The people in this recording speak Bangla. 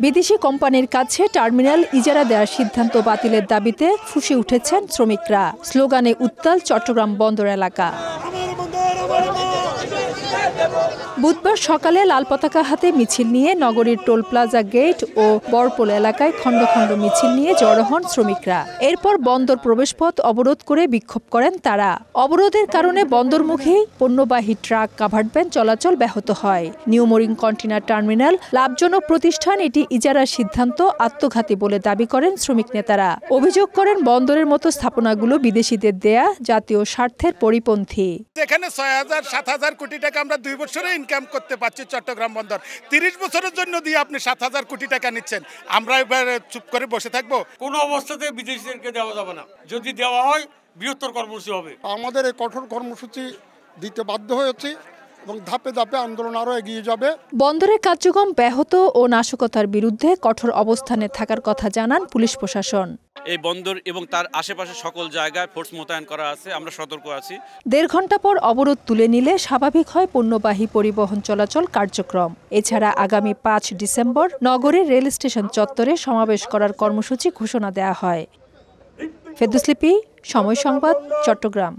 বিদেশি কোম্পানির কাছে টার্মিনাল ইজারা দেওয়ার সিদ্ধান্ত বাতিলের দাবিতে ফুঁসে উঠেছেন শ্রমিকরা। স্লোগানে উত্তাল চট্টগ্রাম বন্দর এলাকা। বুধবার সকালে লাল পতাকা হাতে মিছিল নিয়ে নগরীর টোল প্লাজা গেট ও বরপোল এলাকায় খণ্ড খণ্ড মিছিল নিয়ে জড়ো হন শ্রমিকরা। এরপর বন্দর প্রবেশপথ অবরোধ করে বিক্ষোভ করেন তারা। অবরোধের কারণে বন্দরমুখী পণ্যবাহী ট্রাক কাভার্ড ভ্যান চলাচল ব্যাহত হয়। নিউ মরিন কন্টেইনার টার্মিনাল লাভজনক প্রতিষ্ঠান, এটি ইজারার সিদ্ধান্ত আত্মঘাতী বলে দাবি করেন শ্রমিক নেতারা। অভিযোগ করেন বন্দরের মতো স্থাপনাগুলো বিদেশিদের দেয়া জাতীয় স্বার্থের পরিপন্থী। এখানে ৬,০০০-৭,০০০ কোটি টাকা আমরা ২ বছরে ইনকাম করতে পারছি। চট্টগ্রাম বন্দর ৩০ বছরের জন্য দিয়ে আপনি ৭,০০০ কোটি টাকা নিচ্ছেন, আমরা এবার চুপ করে বসে থাকবো? কোনো অবস্থাতে বিদেশিদেরকে দেওয়া যাবে না। যদি দেওয়া হয় বৃহত্তর কর্মসূচি হবে। আমাদের এই কঠোর কর্মসূচি দিতে বাধ্য হয়েছে এবং ধাপে ধাপে আন্দোলন আরও এগিয়ে যাবে। বন্দরের কার্যক্রম ব্যাহত ও নাশকতার বিরুদ্ধে কঠোর অবস্থানে থাকার কথা জানান পুলিশ প্রশাসন। এই বন্দর এবং তার আশেপাশে সকল জায়গায় ফোর্স মোতায়েন করা আছে, আমরা সতর্ক আছি। ১.৫ ঘণ্টা পর অবরোধ তুলে নিলে স্বাভাবিক হয় পণ্যবাহী পরিবহন চলাচল কার্যক্রম। এছাড়া আগামী ৫ ডিসেম্বর নগরের রেল স্টেশন চত্বরে সমাবেশ করার কর্মসূচি ঘোষণা দেওয়া হয়। ফেরদৌস লিপি, সময় সংবাদ, চট্টগ্রাম।